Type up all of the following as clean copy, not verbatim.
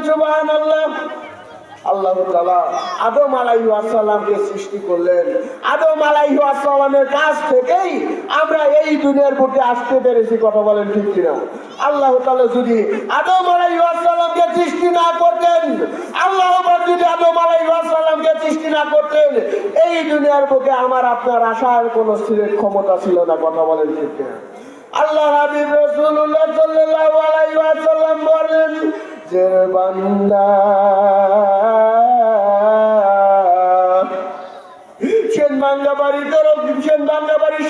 সুবহানাল্লাহ। আল্লাহ তাআলা আদম আলাইহিস সালামকে সৃষ্টি করলেন। আদম আলাইহিস সালামের কাছ থেকেই আমরা এই দুনিয়ার বুকে আসতে পেরেছি, কথা বলেন ঠিক কিনা? আল্লাহ তাআলা যদি আদম আলাইহিস সালামকে সৃষ্টি না করতেন, আল্লাহ পাক যদি আদম আলাইহিস সালামকে সৃষ্টি না করতেন, এই দুনিয়ার বুকে আমার আপনার আসার কোনো ক্ষমতা ছিল না, কথা বলেন ঠিক কিনা? আল্লাহ হাবিব রাসূলুল্লাহ সাল্লাল্লাহু আলাইহি ওয়াসাল্লাম বলেন যে বান্দা সেনবাঙ্গাবাড়ি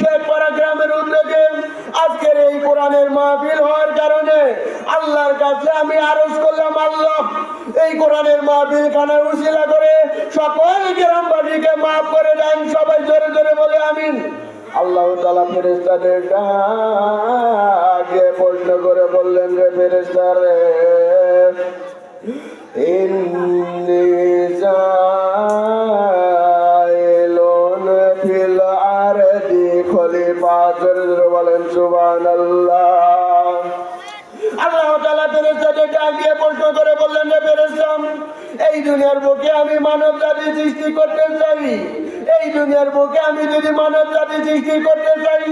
শেখপাড়া গ্রামের উদ্যোগে আজকের এই কোরআনের মাহফিল হওয়ার কারণে আল্লাহর কাছে আমি আরজ করলাম, আল্লাহ এই কোরআনের মাহফিল খানার উসিলা করে সকল গ্রামবাসীকে মাফ করে দেন। সবাই জোরে জোরে বলে আমিন। আল্লাহ তাআলা ফেরেশতাদের ডাকে প্রশ্ন করে বললেন, রে ফেরেশতারে, ইন্নী জাইলুন ফিল আরদি খলিফা। জোরে জোরে বলেন সুবহানাল্লাহ। আল্লাহ তাআলা ফেরেশতাদের ডাকে প্রশ্ন করে বললেন, রে ফেরেশতা, এই দুনিয়ার বুকে আমি মানব জাতি সৃষ্টি করতে চাই। এই দুনিয়ার বুকে আমি যদি মানব জাতি সৃষ্টি করতে চাই,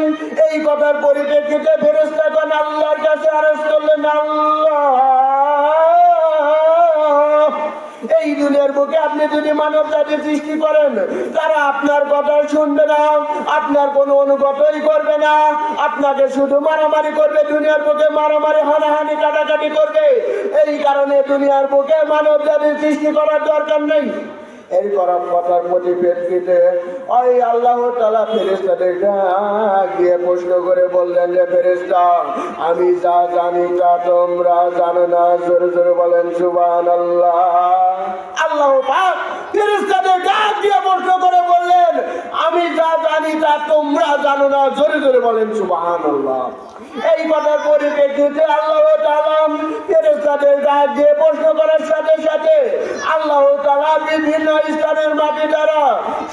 এই কথার পরিপ্রেক্ষিতে ফেরেশতাগণ আল্লাহর কাছে আরজ করলেন, আল্লাহ এই দুনিয়ার বুকে আপনি যদি মানব জাতি সৃষ্টি করেন, তারা আপনার কথা শুনবে না, আপনার কোনো অনুগতই করবে না, আপনাকে শুধু মারামারি করবে, দুনিয়ার বুকে মারামারি হানাহানি কাটাকাটি করবে। এই কারণে দুনিয়ার বুকে মানব জাতি সৃষ্টি করার দরকার নেই। এই কথার পরিপ্রেক্ষিতে ওই আল্লাহ তাআলা ফেরেশতাদের গিয়ে প্রশ্ন করে বললেন, যে ফেরেশতা, আমি যা জানি তা তোমরা জানো না। জোরে জোরে বলেন সুবহানাল্লাহ। আল্লাহ পাক ফেরেশতাদের গিয়ে প্রশ্ন করে বললেন, আমি যা জানি তা তোমরা জানো না। জোরে জোরে বলেন সুবহানাল্লাহ। এই কথার পরিপ্রেক্ষিতে আল্লাহ তাআলা ফেরেশতাদের গিয়ে প্রশ্ন করার সাথে সাথে আল্লাহ তাআলা বিভিন্ন স্থানের মাটি দ্বারা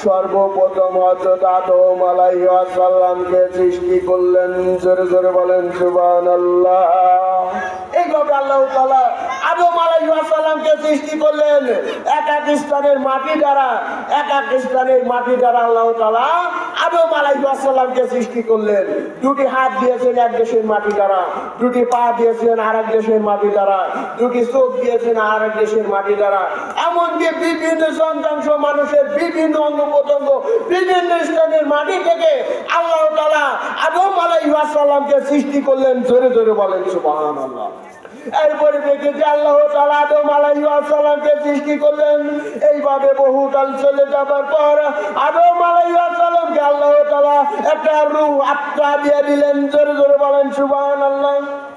সর্বপ্রথম হযরত আদম আলাইহিস সালামকে সৃষ্টি করলেন। জোরে জোরে বলেন সুবহানাল্লাহ। এইভাবে আল্লাহ তাআলা আদম আলাইহিস সালামকে সৃষ্টি করলেন এক এক স্থানের মাটি দ্বারা। এক এক স্থানের মাটি দ্বারা আল্লাহ তাআলা আদম আলাইহিস সালামকে সৃষ্টি করলেন। দুটি হাত দিয়েছেন এক দেশের মাটি দ্বারা, দুটি পা দিয়েছেন আরেক দেশের মাটি দ্বারা, দুটি চোখ দিয়েছেন আরেক দেশের মাটি দ্বারা। এমনকি বিভিন্ন যন্ত্রাংশ, মানুষের বিভিন্ন অঙ্গ প্রত্যঙ্গ বিভিন্ন স্থানের মাটি থেকে আল্লাহ তাআলা আদম আলাইহিস সালামকে সৃষ্টি করলেন। জোরে জোরে বলেন সুবহানাল্লাহ। এর পরিপ্রেক্ষিতে আল্লাহ তাআলা আদম আলাইহিস সালামকে সৃষ্টি করলেন। এইভাবে বহুকাল চলে যাবার পর আদম আলাইহিস সালামকে আল্লাহ তাআলা একটা রূহ আত্মা দিয়ে দিলেন। জোরে জোরে বলেন সুবহানাল্লাহ।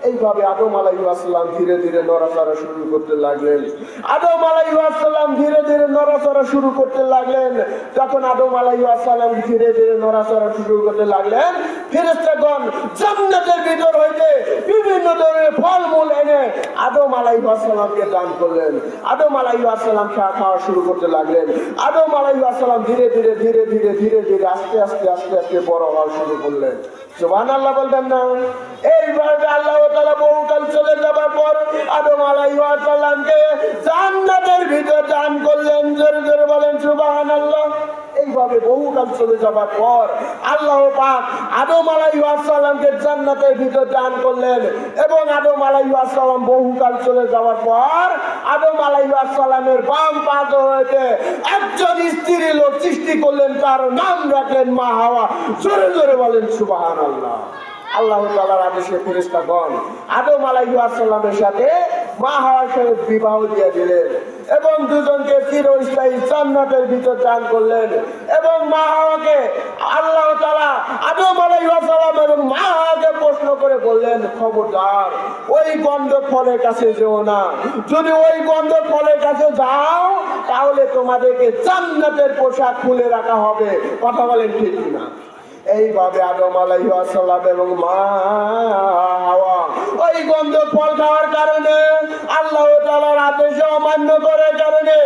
এইভাবে আদম আলাইহিস সালাম ধীরে ধীরে নড়াচড়া শুরু করতে লাগলেন। আদম আলাইহিস সালাম ধীরে ধীরে নড়াচড়া শুরু করতে লাগলেন। যখন আদম আলাইহিস সালাম ধীরে ধীরে নড়াচড়া শুরু করতে লাগলেন, ফেরেশতাগণ জান্নাতের ভিতর হইতে বিভিন্ন ধরনের ফলমূল এনে আদম আলাইহিস সালামকে দান করলেন। আদম আলাইহিস সালাম খাওয়া শুরু করতে লাগলেন। আদম আলাইহিস সালাম ধীরে ধীরে ধীরে ধীরে ধীরে ধীরে আস্তে আস্তে আস্তে আস্তে বড় হওয়া শুরু করলেন। সুবহানাল্লাহ বলবেন না? এইভাবে আল্লাহ তাআলা বহুকাল চলে যাবার পর আদম আলাইহিস সালামকে জান্নাতের ভিতর দান করলেন। জোরে জোরে বলেন সুবহানাল্লাহ। এইভাবে বহুকাল চলে যাবার পর আল্লাহ পাক আদম আলাইহিস সালামকে জান্নাতের ভিতর দান করলেন। এবং আদম আলাইহিস সালাম বহুকাল চলে যাওয়ার পর আদম আলাইহিস সালামের বাম পাশ হইতে একজন স্ত্রী লোক সৃষ্টি করলেন, তার নাম রাখলেন মা হাওয়া। জোরে জোরে বলেন সুবহানাল্লাহ। আল্লাহ তাআলার আদেশে ফেরেশতাগণ আদম আলাইহিস সালামের সাথে মা হাওয়ার সাথে বিবাহ দিয়ে দিলেন এবং দুজনকে চিরস্থায়ী জান্নাতের ভিতর দান করলেন। এবং মা হাওয়াকে আল্লাহ তাআলা আদম আলাইহিস সালাম এবং মা হাওয়াকে প্রশ্ন করে বললেন, খবরদার ওই গন্ধক ফলের কাছে যেও না। যদি ওই গন্ধক ফলের কাছে যাও তাহলে তোমাদেরকে জান্নাতের পোশাক খুলে রাখা হবে। কথা বলেন ঠিক কিনা? এইভাবে আদম আলাইহিস সালাম এবং মা হাওয়া ওই গন্ধক ফল খাওয়ার কারণে, আল্লাহ তাআলার আদেশ অমান্য করার কারণে,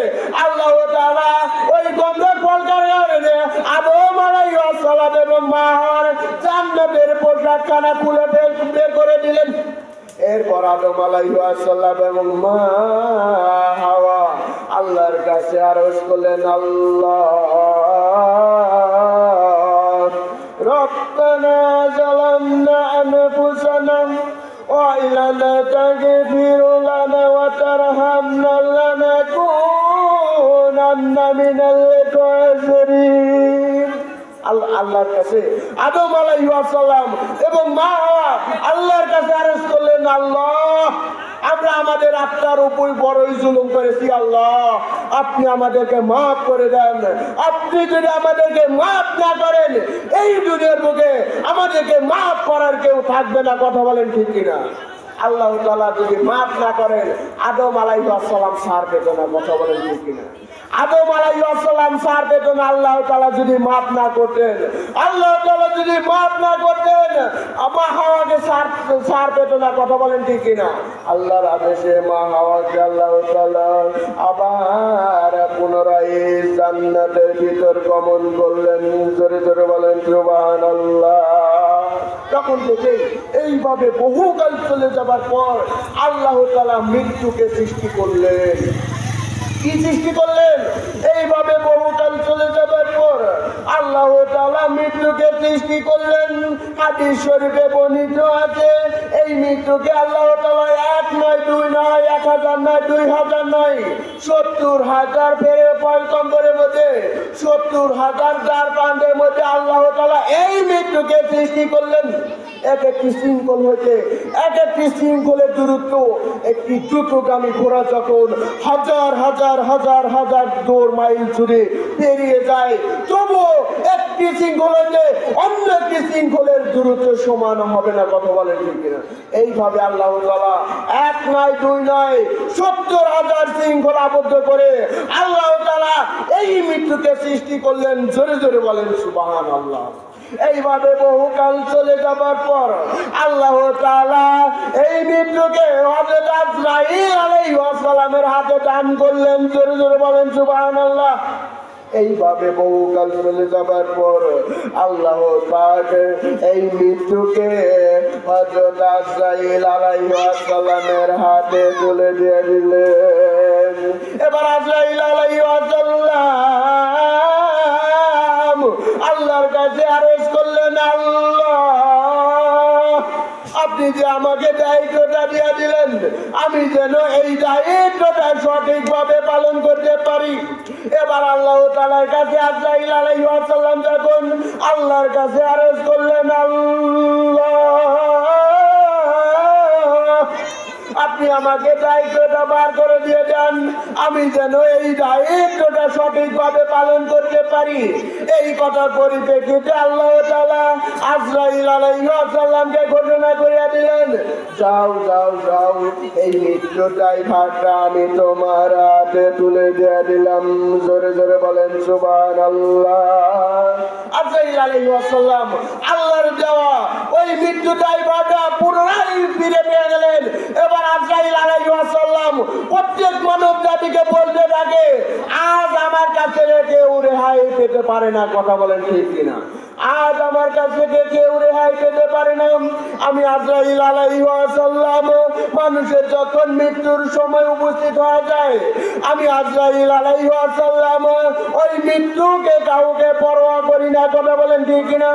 আল্লাহ তাআলা ওই গন্ধক ফল খাওয়ার কারণে আদম আলাইহিস সালাম এবং মা হাওয়ার জান্নাতের পোশাকখানা খুলে বের করে দিলেন। এরপর আদম আলাইহিস সালাম এবং মা কাছে আরজ করলেন, আল্লাহ রব্বানা যালামনা আনফুসানা ওয়া ইল্লা তাগফির লানা ওয়া তারহামনা লানাকুনান্না মিনাল খাসিরিন। আল্লাহর কাছে আদম আলাইহিস সালাম এবং মা হাওয়া আল্লাহর কাছে আরজ করলেন, আল্লাহ আমরা আমাদের আত্মার উপর বড়ই জুলুম করেছি, আল্লাহ আপনি আমাদেরকে মাফ করে দেন। আপনি যদি আমাদেরকে মাফ না করেন এই দুনিয়ার বুকে আমাদেরকে মাফ করার কেউ থাকবে না। কথা বলেন ঠিক কিনা? আল্লাহ তাআলা যদি মাফ না করেন আদম আলাইহিস সালাম ছাড় পেত না। কথা বলেন ঠিক কিনা? আদম আলাইহিস সালাম ছাড় পেত না আল্লাহ তাআলা যদি মাফ না করতেন। আল্লাহ তাআলা যদি মাফ না করতেন মা হাওয়াকে ছাড় পেত না। কথা বলেন ঠিক কিনা? আল্লাহর আদেশে মা হাওয়াকে আল্লাহ তাআলা আবার পুনরায় জান্নাতের ভিতর গমন করলেন। জোরে জোরে বলেন সুবহানাল্লাহ। তখন থেকে এইভাবে বহুকাল চলে যাবার পর আল্লাহ তাআলা মৃত্যুকে সৃষ্টি করলেন। কি সৃষ্টি করলেন? এইভাবে বহুকাল চলে যাবার পর আল্লাহ তাআলা মৃত্যুকে সৃষ্টি করলেন। হাদিস শরীফে বর্ণিত আছে এই মৃত্যুকে আল্লাহ তাআলা 1 নয় 2 নয় 1000 নয় 2000 নয় 70,000 ফেরে পয়গম্বরের মধ্যে 70,000 যার পান্ডের মধ্যে আল্লাহ তাআলা এই মৃত্যুকে সৃষ্টি করলেন। এক একটি শৃঙ্খল হইতে এক একটি শৃঙ্খলের দূরত্ব, একটি দ্রুতগামী ঘোড়া যখন হাজার হাজার হাজার হাজার দৌড় মাইল জুড়ে পেরিয়ে যায় তবুও একটি শৃঙ্খল হইতে অন্য একটি শৃঙ্খলের দূরত্ব সমান হবে না। কথা বলেন ঠিক কিনা? এইভাবে আল্লাহ তাআলা 1 নয় 2 নয় 70,000 শৃঙ্খল আবদ্ধ করে আল্লাহ তাআলা এই মৃত্যুকে সৃষ্টি করলেন। জোরে জোরে বলেন সুবহানাল্লাহ। এইভাবে বহুকাল চলে যাবার পর আল্লাহ তাআলা এই মৃত্যুকে হযরত আজরাইল আলাইহিস সালামের হাতে দান করলেন। জোরে জোরে বলেন সুবহানাল্লাহ। এইভাবে বহুকাল চলে যাবার পর আল্লাহ পাক এই মৃত্যুকে হযরত আজরাইল আলাইহিস সালামের হাতে তুলে দিয়ে দিলেন। এবার আজরাইল আলাইহিস সালাম আল্লাহর কাছে আরজ করলেন, আল্লাহ আপনি যে আমাকে দায়িত্বটা দিয়ে দিলেন আমি যেন এই দায়িত্বটা সঠিকভাবে পালন করতে পারি। এবার আল্লাহ তাআলার কাছে আজরাইল আলাইহিস সালাম যখন আল্লাহর কাছে আরজ করলেন, আল্লাহ আপনি আমাকে দায়িত্বটা বার করে দিয়ে দেন আমি যেন এই দায়িত্বটা সঠিকভাবে পালন করতে পারি। এই কথার পরিপ্রেক্ষিতে আল্লাহ তাআলা আজরাইল আলাইহিস সালামকে ঘোষণা করে দিলেন, যাও যাও যাও এই মৃত্যুটাই ভাগটা আমি তোমার হাতে তুলে দিয়ে দিলাম। জোরে জোরে বলেন সুবহানাল্লাহ। আজরাইল আলাইহিস সালাম আল্লাহর দেওয়া ওই মৃত্যুটাই ভাগটা পুনরায় ফিরে পেয়ে গেলেন। এবার আজরাইল আলাইহিস সালাম প্রত্যেক মানব জাতিকে বলতে থাকে, আজ আমার কাছে কেউ রেহাই পেতে পারে না। কথা বলেন ঠিক কিনা? আজ আমার কাছে কেউ রেহাই পেতে পারে না। আমি আজরাইল আলাইহিস সালাম মানুষের যখন মৃত্যুর সময় উপস্থিত হয়ে যায় আমি আজরাইল আলাইহিস সালাম ওই মৃত্যুকে কাউকে পরোয়া করি না। কথা বলেন ঠিক কিনা?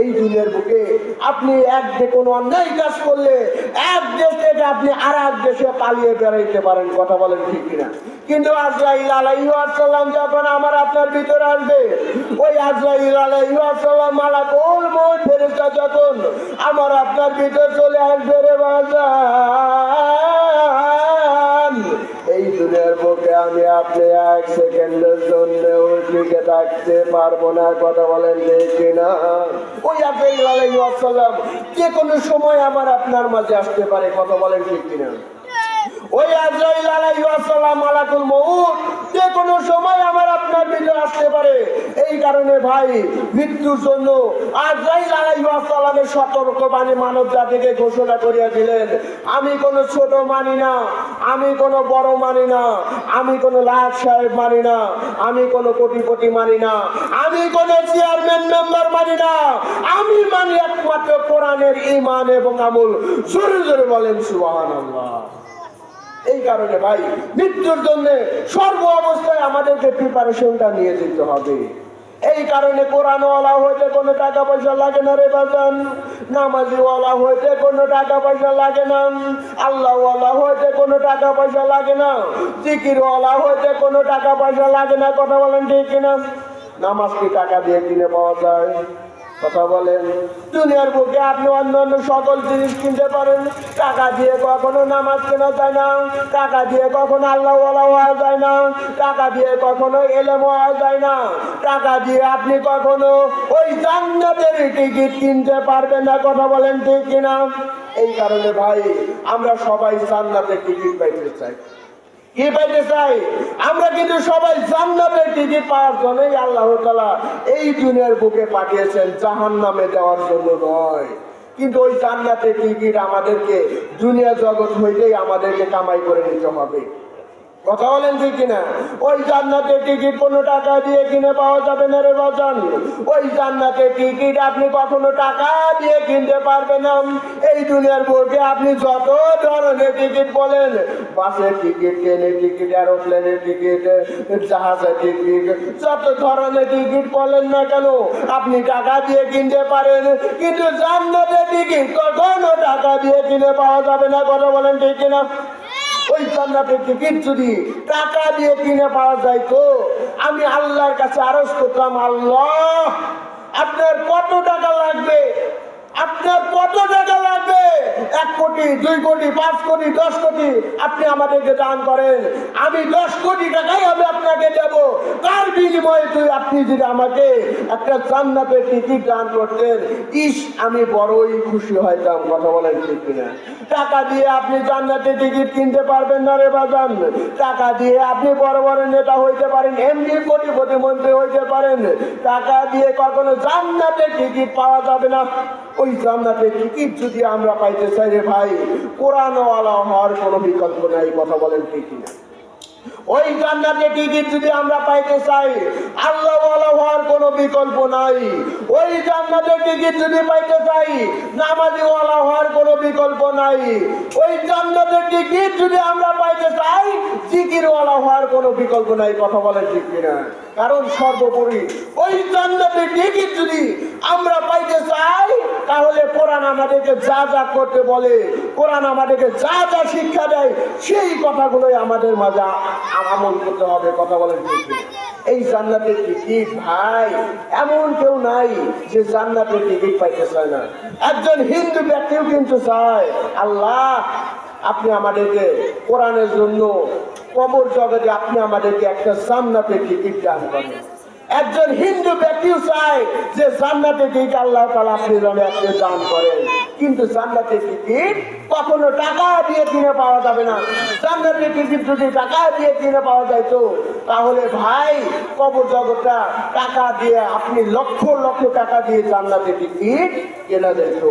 এই দুনিয়ার বুকে আপনি এক যে কোনো অন্যায় কাজ করলে এক দেশ থেকে আপনি আর এক দেশে পালিয়ে বেড়াইতে পারেন। কথা বলেন ঠিক কিনা? কিন্তু আজরাইল আলাইহিস সালাম যখন আমার আপনার ভিতরে আসবে ওই আজরাইল আলাইহিস সালাম মালাকুল মউত ফেরেশতা যখন আমার আপনার ভিতরে চলে আসবে রে বাজান এই দুনিয়ার বুকে আমি আপনি 1 সেকেন্ডের জন্য টিকে থাকতে পারবো না। কথা বলেন ঠিক কিনা? ওই আজরাইল আলাইহিস সালাম যে কোনো সময় আমার আপনার মাঝে আসতে পারে। কথা বলেন ঠিক কিনা? ওই আজরাইল আলাইহিস সালাম মালাকুল মউত যে কোনো সময় আমার আপনার ভিতরে আসতে পারে। এই কারণে ভাই মৃত্যুর জন্য আজরাইল আলাইহিস সালামের সতর্কবাণী মানব জাতিকে ঘোষণা করিয়া দিলেন, আমি কোনো ছোট মানি না, আমি কোনো বড় মানি না, আমি কোনো লাট সাহেব মানি না, আমি কোনো কোটিপতি মানি না, আমি কোনো চেয়ারম্যান মেম্বার মানি না, আমি মানি একমাত্র কোরআনের ঈমান এবং আমল। জোরে জোরে বলেন সুবহানাল্লাহ। এই কারণে ভাই মৃত্যুর জন্য সর্ব অবস্থায় আমাদেরকে প্রিপারেশনটা নিয়ে যেতে হবে। এই কারণে কোরআনওয়ালা হইতে কোনো টাকা পয়সা লাগে না রে বাজান, নামাজিওয়ালা হইতে কোনো টাকা পয়সা লাগে না, আল্লাহওয়ালা হইতে কোনো টাকা পয়সা লাগে না, জিকিরওয়ালা হইতে কোনো টাকা পয়সা লাগে না। কথা বলেন ঠিক কিনা? নামাজ কি টাকা দিয়ে কিনে পাওয়া যায়? কথা বলেন। দুনিয়ার বুকে আপনি অন্যান্য সকল জিনিস কিনতে পারেন, টাকা দিয়ে কখনো নামাজ কেনা যায় না, টাকা দিয়ে কখনো আল্লাহওয়ালা হওয়া যায় না, টাকা দিয়ে কখনো এলেম হওয়া যায় না, টাকা দিয়ে আপনি কখনো ওই জান্নাতের টিকিট কিনতে পারবেন না। কথা বলেন ঠিক কিনা? এই কারণে ভাই আমরা সবাই জান্নাতের টিকিট পাইতে চাই। কি পাইতে চাই? আমরা কিন্তু সবাই জান্নাতের টিকিট পাওয়ার জন্যই আল্লাহ তাআলা এই দুনিয়ার বুকে পাঠিয়েছেন, জাহান্নামে দেওয়ার জন্য নয়। কিন্তু ওই জান্নাতের টিকিট আমাদেরকে দুনিয়া জগৎ হইতেই আমাদেরকে কামাই করে নিতে হবে। কথা বলেন ঠিক কিনা? ওই জান্নাতের টিকিট কোনো টাকা দিয়ে কিনে পাওয়া যাবে না রে বাজান। ওই জান্নাতের টিকিট আপনি কখনো টাকা দিয়ে কিনতে পারবেন না। এই দুনিয়ার বুকে আপনি যত ধরনের টিকিট বলেন, বাসের টিকিট, ট্রেনের টিকিট, এরোপ্লেনের টিকিট, জাহাজের টিকিট, যত ধরনের টিকিট বলেন না কেন আপনি টাকা দিয়ে কিনতে পারেন, কিন্তু জান্নাতের টিকিট কখনো টাকা দিয়ে কিনে পাওয়া যাবে না। কথা বলেন ঠিক কিনা? ওই জান্নাতের টিকিট যদি টাকা দিয়ে কিনে পাওয়া যায় তো আমি আল্লাহর কাছে আরজ করতাম, আল্লাহ আপনার কত টাকা লাগবে? আপনার কত টাকা লাগবে? 1 কোটি, 2 কোটি, 5 কোটি, 10 কোটি আপনি আমাদেরকে দান করেন, আমি 10 কোটি টাকাই আমি আপনাকে দেব। তার বিনিময়ে আপনি যদি আমাকে একটা জান্নাতের টিকিট দান করতেন, ইস আমি বড়ই খুশি হইতাম। কথা বলেন ঠিক কিনা? টাকা দিয়ে আপনি জান্নাতের টিকিট কিনতে পারবেন না রে বাজান। টাকা দিয়ে আপনি বড় বড় নেতা হইতে পারেন, এমনি কোটিপতি মন্ত্রী হইতে পারেন, টাকা দিয়ে কখনো জান্নাতের টিকিট পাওয়া যাবে না। ওই জান্নাতের টিকিট যদি আমরা পাইতে চাই রে ভাই, কোরআনওয়ালা হওয়ার কোনো বিকল্প নাই। কথা বলেন ঠিক কিনা? ওই জান্নাতের টিকিট যদি আমরা পাইতে চাই, আল্লাহওয়ালা হওয়ার কোনো বিকল্প নাই। ওই জান্নাতের টিকিট যদি পাইতে চাই, নামাজিওয়ালা হওয়ার কোনো বিকল্প নাই। ওই জান্নাতের টিকিট যদি আমরা পাইতে চাই, জিকিরওয়ালা হওয়ার কোনো বিকল্প নাই। কথা বলেন ঠিক কিনা? কারণ সর্বোপরি ওই জান্নাতের টিকিট যদি আমরা পাইতে চাই, তাহলে কোরআন আমাদেরকে যা যা করতে বলে, কোরআন আমাদেরকে যা যা শিক্ষা দেয়, সেই কথাগুলোই আমাদের মাঝে আমল করতে হবে। কথা বলেন ঠিক কিনা? এই জান্নাতের টিকিট ভাই এমন কেউ নাই যে জান্নাতের টিকিট পাইতে চায় না। একজন হিন্দু ব্যক্তিও কিন্তু চায়, আল্লাহ আপনি আমাদেরকে কোরআনের জন্য কবর জগতে আপনি আমাদেরকে একটা জান্নাতের টিকিট দান করেন। একজন হিন্দু ব্যক্তিও চায় যে জান্নাতের টিকিট আল্লাহ তাআলা আপনি দান করেন, কিন্তু জান্নাতের টিকিট কখনো টাকা দিয়ে কিনে পাওয়া যাবে না। জান্নাতের টিকিট যদি টাকা দিয়ে কিনে পাওয়া যায় তো তাহলে ভাই কবর জগৎটা টাকা দিয়ে আপনি লক্ষ লক্ষ টাকা দিয়ে জান্নাতের টিকিট কেনা যেত।